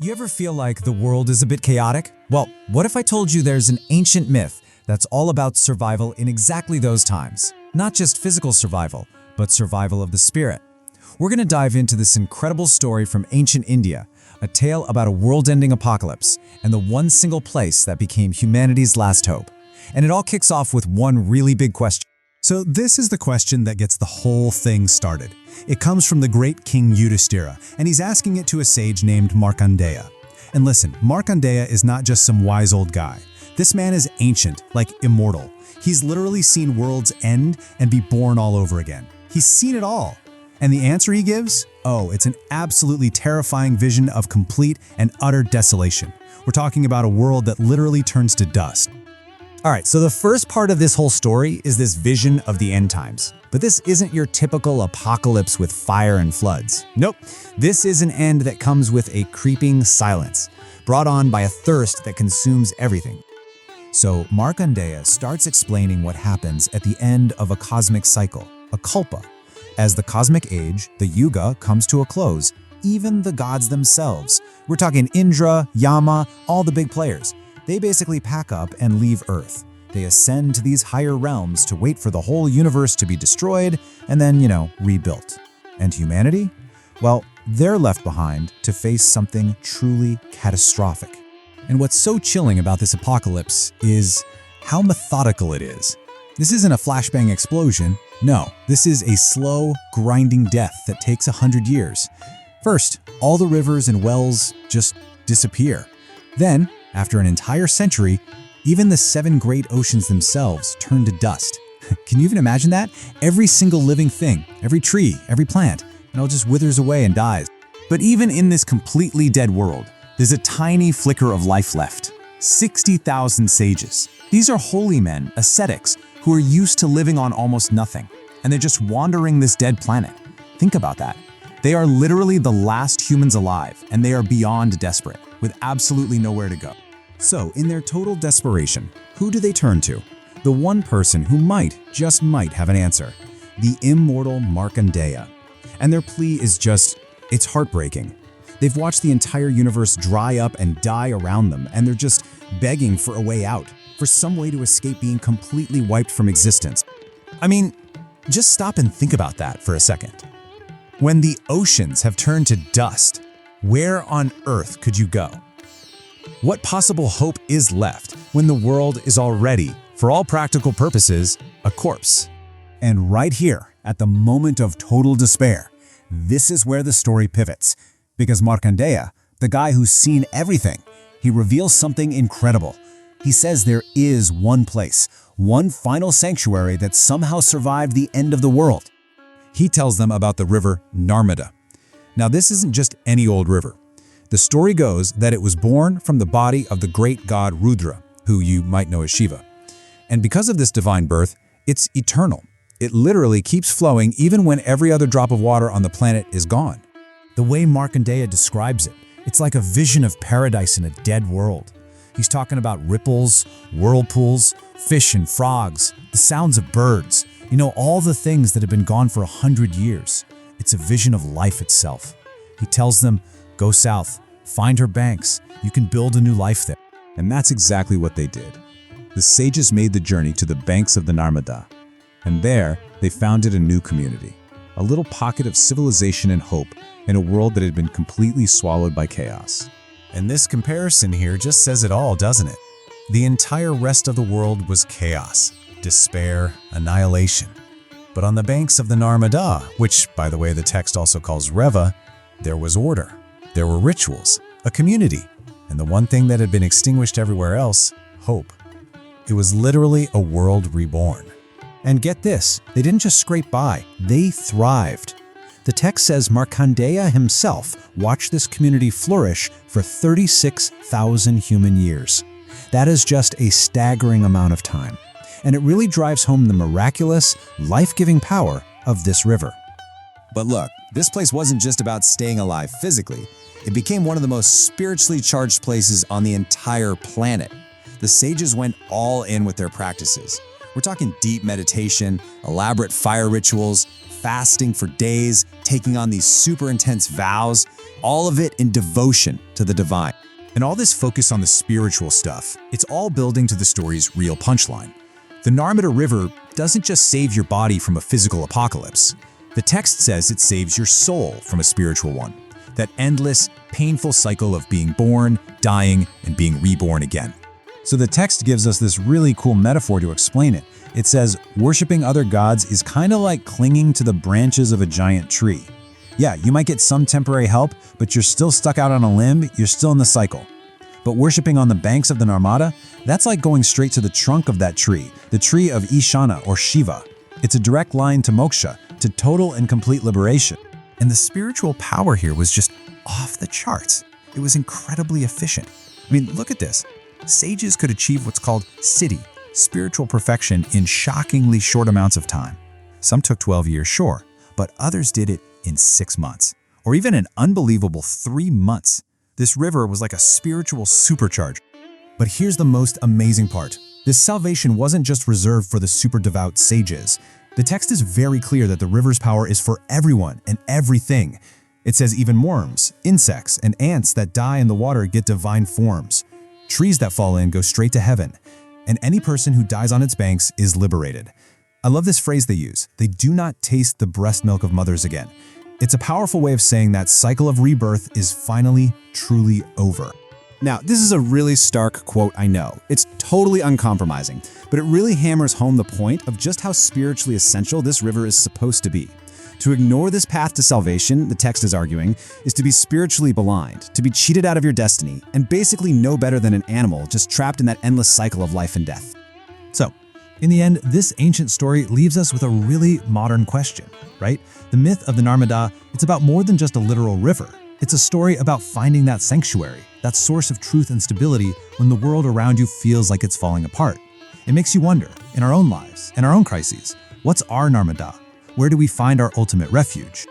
You ever feel like the world is a bit chaotic? Well, what if I told you there's an ancient myth that's all about survival in exactly those times? Not just physical survival, but survival of the spirit. We're going to dive into this incredible story from ancient India, a tale about a world-ending apocalypse and the one single place that became humanity's last hope. And it all kicks off with one really big question. So this is the question that gets the whole thing started. It comes from the great King Yudhishthira, and he's asking it to a sage named Markandeya. And listen, Markandeya is not just some wise old guy. This man is ancient, like immortal. He's literally seen worlds end and be born all over again. He's seen it all. And the answer he gives? Oh, it's an absolutely terrifying vision of complete and utter desolation. We're talking about a world that literally turns to dust. All right, so the first part of this whole story is this vision of the end times. But this isn't your typical apocalypse with fire and floods. Nope, this is an end that comes with a creeping silence, brought on by a thirst that consumes everything. So Markandeya starts explaining what happens at the end of a cosmic cycle, a kalpa. As the cosmic age, the yuga, comes to a close, even the gods themselves, we're talking Indra, Yama, all the big players, they basically pack up and leave Earth. They ascend to these higher realms to wait for the whole universe to be destroyed and then, rebuilt. And humanity? Well, they're left behind to face something truly catastrophic. And what's so chilling about this apocalypse is how methodical it is. This isn't a flashbang explosion. No, this is a slow, grinding death that takes 100 years. First, all the rivers and wells just disappear. Then, after an entire century, even the 7 great oceans themselves turn to dust. Can you even imagine that? Every single living thing, every tree, every plant, it all just withers away and dies. But even in this completely dead world, there's a tiny flicker of life left. 60,000 sages. These are holy men, ascetics, who are used to living on almost nothing, and they're just wandering this dead planet. Think about that. They are literally the last humans alive, and they are beyond desperate, with absolutely nowhere to go. So, in their total desperation, who do they turn to? The one person who just might have an answer. The immortal Markandeya. And their plea is it's heartbreaking. They've watched the entire universe dry up and die around them, and they're just begging for a way out, for some way to escape being completely wiped from existence. I mean, just stop and think about that for a second. When the oceans have turned to dust, where on earth could you go? What possible hope is left when the world is already, for all practical purposes, a corpse? And right here, at the moment of total despair, this is where the story pivots. Because Markandeya, the guy who's seen everything, he reveals something incredible. He says there is one place, one final sanctuary that somehow survived the end of the world. He tells them about the river Narmada. Now, this isn't just any old river. The story goes that it was born from the body of the great god Rudra, who you might know as Shiva. And because of this divine birth, it's eternal. It literally keeps flowing even when every other drop of water on the planet is gone. The way Markandeya describes it, it's like a vision of paradise in a dead world. He's talking about ripples, whirlpools, fish and frogs, the sounds of birds, all the things that have been gone for 100 years. It's a vision of life itself. He tells them, go south, find her banks, you can build a new life there. And that's exactly what they did. The sages made the journey to the banks of the Narmada. And there, they founded a new community, a little pocket of civilization and hope in a world that had been completely swallowed by chaos. And this comparison here just says it all, doesn't it? The entire rest of the world was chaos, despair, annihilation. But on the banks of the Narmada, which, by the way, the text also calls Reva, there was order. There were rituals, a community, and the one thing that had been extinguished everywhere else, hope. It was literally a world reborn. And get this, they didn't just scrape by, they thrived. The text says Markandeya himself watched this community flourish for 36,000 human years. That is just a staggering amount of time. And it really drives home the miraculous, life-giving power of this river. But look, this place wasn't just about staying alive physically. It became one of the most spiritually charged places on the entire planet. The sages went all in with their practices. We're talking deep meditation, elaborate fire rituals, fasting for days, taking on these super intense vows, all of it in devotion to the divine. And all this focus on the spiritual stuff, it's all building to the story's real punchline. The Narmada River doesn't just save your body from a physical apocalypse. The text says it saves your soul from a spiritual one. That endless, painful cycle of being born, dying, and being reborn again. So the text gives us this really cool metaphor to explain it. It says, worshiping other gods is kind of like clinging to the branches of a giant tree. Yeah, you might get some temporary help, but you're still stuck out on a limb, you're still in the cycle. But worshiping on the banks of the Narmada, that's like going straight to the trunk of that tree, the tree of Ishana or Shiva. It's a direct line to moksha, to total and complete liberation. And the spiritual power here was just off the charts. It was incredibly efficient. I mean, look at this. Sages could achieve what's called siddhi, spiritual perfection, in shockingly short amounts of time. Some took 12 years, sure, but others did it in 6 months, or even an unbelievable 3 months. This river was like a spiritual supercharge. But here's the most amazing part. This salvation wasn't just reserved for the super devout sages. The text is very clear that the river's power is for everyone and everything. It says even worms, insects, and ants that die in the water get divine forms. Trees that fall in go straight to heaven, and any person who dies on its banks is liberated. I love this phrase they use. They do not taste the breast milk of mothers again. It's a powerful way of saying that cycle of rebirth is finally, truly over. Now, this is a really stark quote, I know. It's totally uncompromising, but it really hammers home the point of just how spiritually essential this river is supposed to be. To ignore this path to salvation, the text is arguing, is to be spiritually blind, to be cheated out of your destiny, and basically no better than an animal just trapped in that endless cycle of life and death. So, in the end, this ancient story leaves us with a really modern question, right? The myth of the Narmada, it's about more than just a literal river. It's a story about finding that sanctuary, that source of truth and stability when the world around you feels like it's falling apart. It makes you wonder, in our own lives, in our own crises, what's our Narmada? Where do we find our ultimate refuge?